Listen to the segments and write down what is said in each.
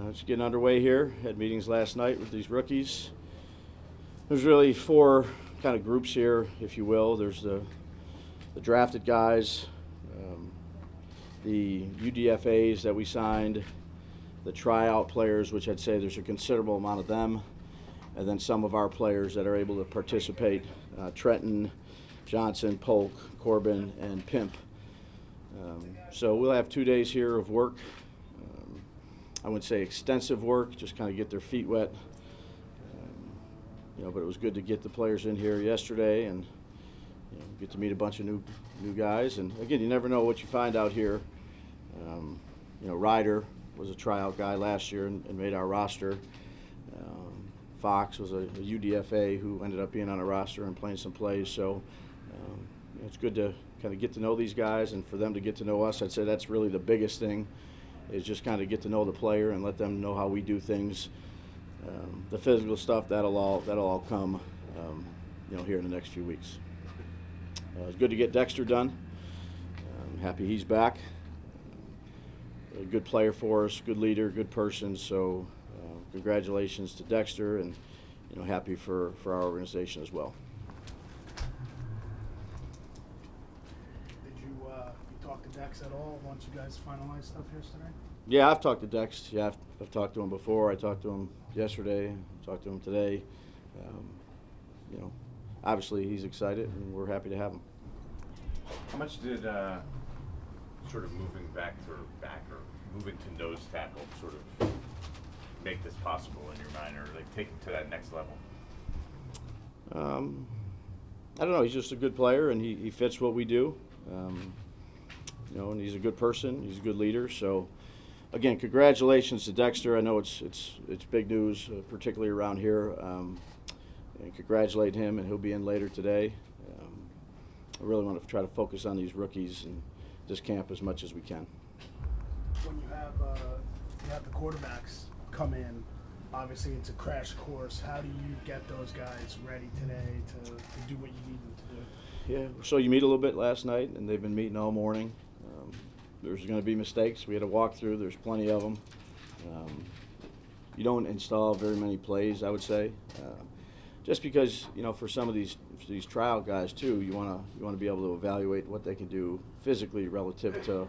It's getting underway here. Had meetings last night with these rookies. There's really four kind of groups here, if you will. There's the drafted guys, the UDFAs that we signed, the tryout players, which I'd say there's a considerable amount of them, and then some of our players that are able to participate, Trenton, Johnson, Polk, Corbin, and Pimp. So we'll have 2 days here of work. I wouldn't say extensive work, just kind of get their feet wet. But it was good to get the players in here yesterday and get to meet a bunch of new guys. And again, you never know what you find out here. Ryder was a tryout guy last year and made our roster. Fox was a UDFA who ended up being on a roster and playing some plays. So it's good to kind of get to know these guys and for them to get to know us. I'd say that's really the biggest thing, is just kind of get to know the player and let them know how we do things. The physical stuff, that'll all come here in the next few weeks. It's good to get Dexter done. I'm happy he's back. A good player for us, good leader, good person. So congratulations to Dexter, and happy for our organization as well. Did you talk to Dex at all once you guys finalized stuff yesterday? Yeah, I've talked to Dex. Yeah, I've talked to him before. I talked to him yesterday. Talked to him today. Obviously he's excited, and we're happy to have him. How much did sort of moving back or moving to nose tackle sort of make this possible in your mind, or like take it to that next level? I don't know. He's just a good player, and he fits what we do. And he's a good person. He's a good leader. So, again, congratulations to Dexter. I know it's big news, particularly around here. And congratulate him, and he'll be in later today. I really want to try to focus on these rookies and this camp as much as we can. When you have the quarterbacks come in, obviously it's a crash course. How do you get those guys ready today to do what you need them to do? Yeah, so you meet a little bit last night, and they've been meeting all morning. There's going to be mistakes. We had a walkthrough. There's plenty of them. You don't install very many plays, I would say, just because for some of these trial guys too, you want to be able to evaluate what they can do physically relative to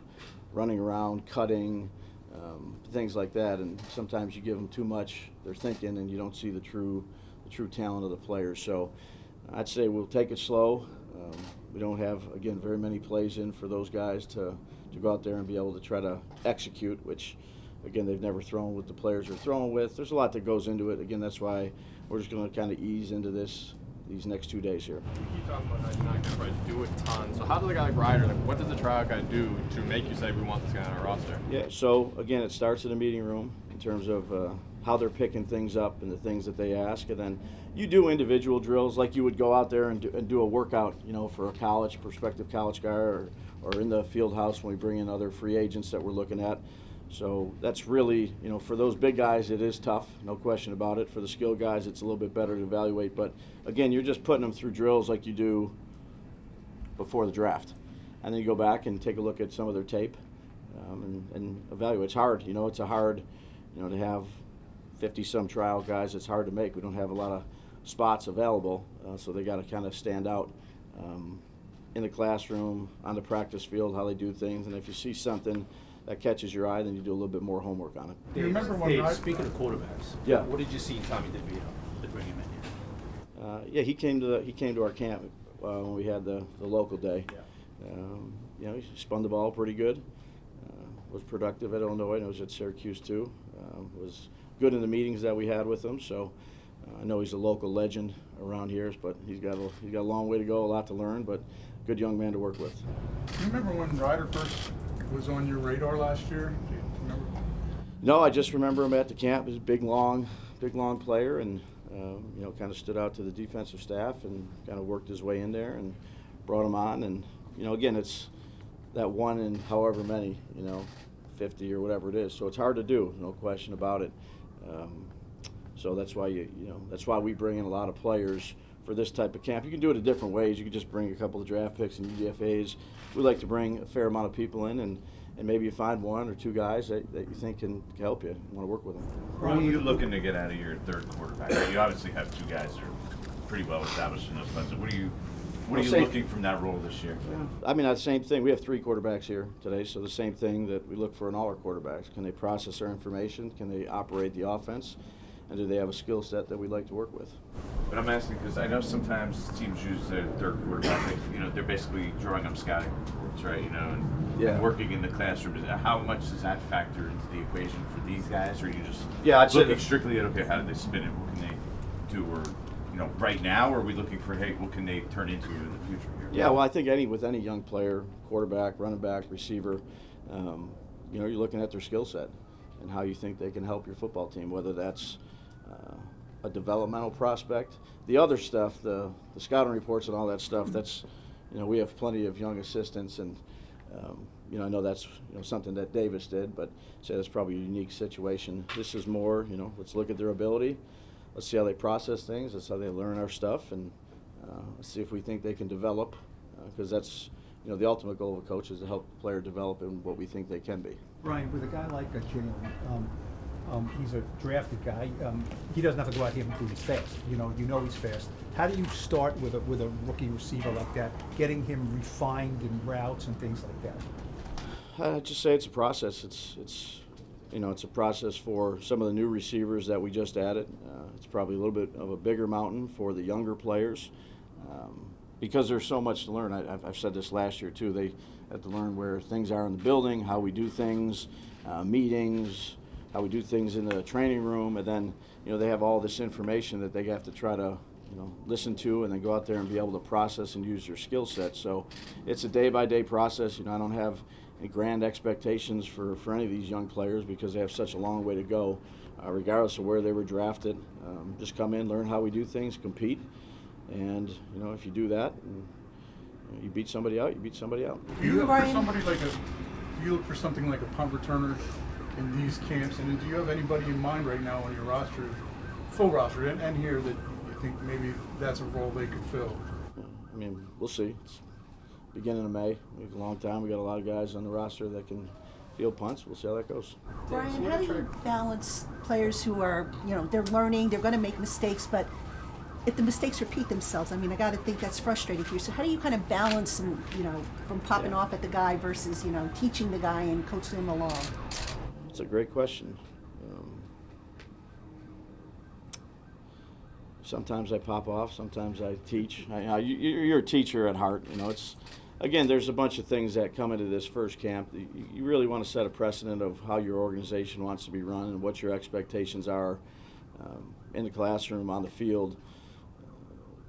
running around, cutting, things like that. And sometimes you give them too much, they're thinking, and you don't see the true talent of the players. So I'd say we'll take it slow. We don't have, again, very many plays in for those guys to go out there and be able to try to execute, which, again, they've never thrown with the players they're throwing with. There's a lot that goes into it. Again, that's why we're just going to kind of ease into these next 2 days here. You keep talking about how you're not going to try to do a ton. So how does a guy like Ryder, what does the tryout guy do to make you say we want this guy on our roster? Yeah, so, again, it starts in the meeting room in terms of how they're picking things up and the things that they ask. And then you do individual drills like you would go out there and do a workout, for a prospective college guy, or in the field house when we bring in other free agents that we're looking at. So that's really, for those big guys, it is tough, no question about it. For the skilled guys, it's a little bit better to evaluate. But, again, you're just putting them through drills like you do before the draft. And then you go back and take a look at some of their tape and evaluate. It's hard, it's a hard, to have 50-some trial guys. It's hard to make. We don't have a lot of spots available, so they got to kind of stand out in the classroom, on the practice field, how they do things. And if you see something that catches your eye, then you do a little bit more homework on it. Dave, speaking of quarterbacks, yeah, what did you see in Tommy DeVito to bring him in here? Yeah, he came to our camp when we had the local day. Yeah. He spun the ball pretty good. Was productive at Illinois, and was at Syracuse too. Was good in the meetings that we had with him. So I know he's a local legend around here, but he's got a long way to go, a lot to learn, but good young man to work with. Do you remember when Ryder first was on your radar last year? Do you remember? No, I just remember him at the camp. He's a big, long player, and kind of stood out to the defensive staff and kind of worked his way in there and brought him on. And again, it's that one in however many, 50 or whatever it is. So it's hard to do, no question about it. So that's why that's why we bring in a lot of players for this type of camp. You can do it in different ways. You can just bring a couple of draft picks and UDFAs. We like to bring a fair amount of people in and and maybe you find one or two guys that you think can help you, want to work with them. What are you looking to get out of your third quarterback? You obviously have two guys that are pretty well established in those spots. What are you looking from that role this year? I mean, the same thing. We have 3 quarterbacks here today, so the same thing that we look for in all our quarterbacks. Can they process our information? Can they operate the offense? And do they have a skill set that we'd like to work with? But I'm asking because I know sometimes teams use their third quarterback. They're basically drawing up scouting reports, right? And working in the classroom. How much does that factor into the equation for these guys, or are you just I'd say looking strictly at how do they spin it? What can they do? Or right now, or are we looking for what can they turn into in the future here? Yeah, well, I think with any young player, quarterback, running back, receiver, you're looking at their skill set and how you think they can help your football team, whether that's a developmental prospect. The other stuff, the scouting reports and all that stuff, that's, we have plenty of young assistants, and, I know that's, something that Davis did, but say that's probably a unique situation. This is more, let's look at their ability. Let's see how they process things. Let's see how they learn our stuff, and let's see if we think they can develop, because that's, the ultimate goal of a coach is to help the player develop in what we think they can be. Brian, with a guy like Jalen, he's a drafted guy. He doesn't have to go out here and prove he's fast. He's fast. How do you start with a rookie receiver like that, getting him refined in routes and things like that? I'd just say it's a process. It's a process for some of the new receivers that we just added. It's probably a little bit of a bigger mountain for the younger players because there's so much to learn. I've said this last year too. They have to learn where things are in the building, how we do things, meetings, how we do things in the training room, and then they have all this information that they have to try to listen to and then go out there and be able to process and use their skill set. So it's a day-by-day process. I don't have any grand expectations for any of these young players because they have such a long way to go, regardless of where they were drafted. Just come in, learn how we do things, compete, and if you do that, and you beat somebody out, you beat somebody out. Do you look for something like a punt returner in these camps, and do you have anybody in mind right now on your roster, full roster, and here that you think maybe that's a role they could fill? I mean, we'll see. It's beginning of May. We have a long time. We got a lot of guys on the roster that can field punts. We'll see how that goes. Brian, how do you balance players who are, they're learning, they're going to make mistakes, but if the mistakes repeat themselves, I got to think that's frustrating for you. So how do you kind of balance, and from popping off at the guy versus, teaching the guy and coaching him along? It's a great question. Sometimes I pop off. Sometimes I teach. You're a teacher at heart. Again, there's a bunch of things that come into this first camp. You really want to set a precedent of how your organization wants to be run and what your expectations are in the classroom, on the field.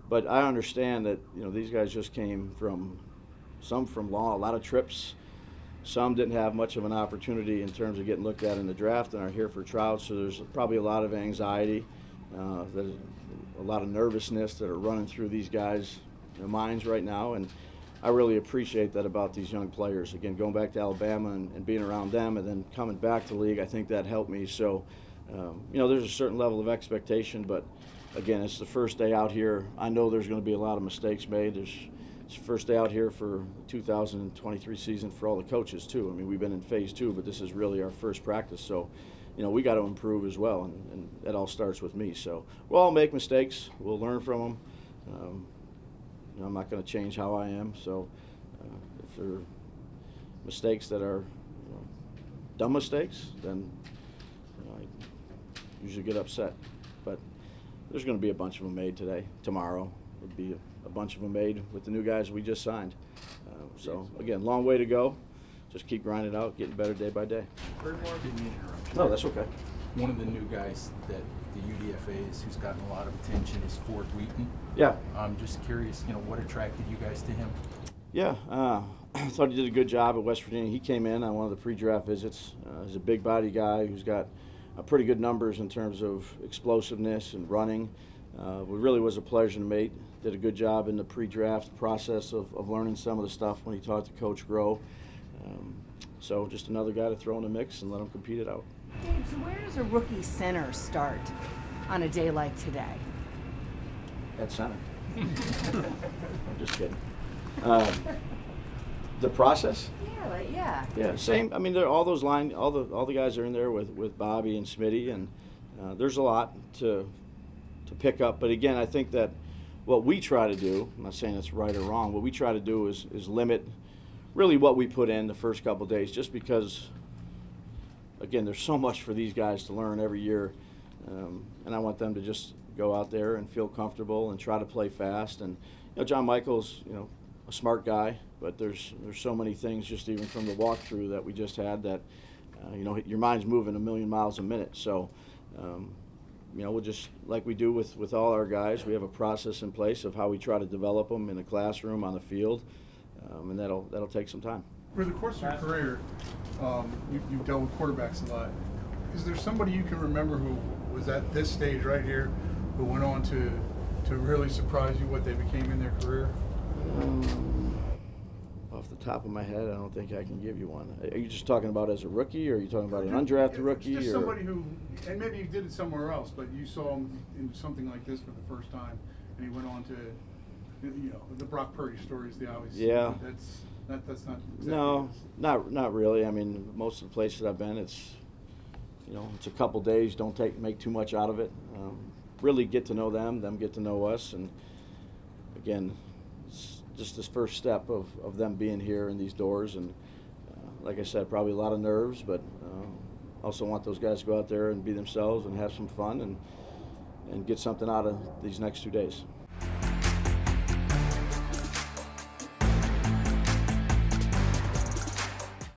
But I understand that these guys just came from law, a lot of trips. Some didn't have much of an opportunity in terms of getting looked at in the draft and are here for tryouts. So there's probably a lot of anxiety, there's a lot of nervousness that are running through these guys' minds right now. And I really appreciate that about these young players. Again, going back to Alabama and being around them and then coming back to the league, I think that helped me. So, there's a certain level of expectation, but again, it's the first day out here. I know there's going to be a lot of mistakes made. It's the first day out here for the 2023 season for all the coaches too. We've been in phase 2, but this is really our first practice. So, we got to improve as well, and that all starts with me. So we'll all make mistakes. We'll learn from them. I'm not going to change how I am. So if there are mistakes that are dumb mistakes, then I usually get upset. But there's going to be a bunch of them made today. Tomorrow would be a bunch of them made with the new guys we just signed. So again, long way to go. Just keep grinding out, getting better day by day. Didn't mean to interrupt you. No, that's okay. One of the new guys that the UDFAs who's gotten a lot of attention is Ford Wheaton. Yeah. I'm just curious, what attracted you guys to him? Yeah, I thought he did a good job at West Virginia. He came in on one of the pre-draft visits. He's a big body guy who's got pretty good numbers in terms of explosiveness and running. It really was a pleasure to meet. Did a good job in the pre-draft process of learning some of the stuff when he talked to Coach Groh. So just another guy to throw in the mix and let him compete it out. Dave, so where does a rookie center start on a day like today? At center. I'm just kidding. The process? Yeah, like, yeah. Yeah, same. I mean, all the guys are in there with Bobby and Smitty, and there's a lot to pick up. But again, I think that what we try to do, I'm not saying it's right or wrong, what we try to do is limit really what we put in the first couple of days, just because, again, there's so much for these guys to learn every year, and I want them to just go out there and feel comfortable and try to play fast. And John Michael's a smart guy, but there's so many things just even from the walkthrough that we just had that your mind's moving a million miles a minute. So we'll just, like we do with all our guys, we have a process in place of how we try to develop them in the classroom, on the field, and that'll take some time. For the course of your career, you've dealt with quarterbacks a lot. Is there somebody you can remember who was at this stage right here, who went on to really surprise you what they became in their career? Off the top of my head, I don't think I can give you one. Are you just talking about as a rookie, or are you talking about an undrafted rookie? Just somebody who, and maybe you did it somewhere else, but you saw him in something like this for the first time, and he went on to, the Brock Purdy story is the obvious. Yeah. That's not exactly No, not really. I mean, most of the places I've been, it's a couple days. Don't make too much out of it. Really get to know them get to know us, and again, it's just this first step of them being here in these doors. And like I said, probably a lot of nerves, but also want those guys to go out there and be themselves and have some fun and get something out of these next 2 days.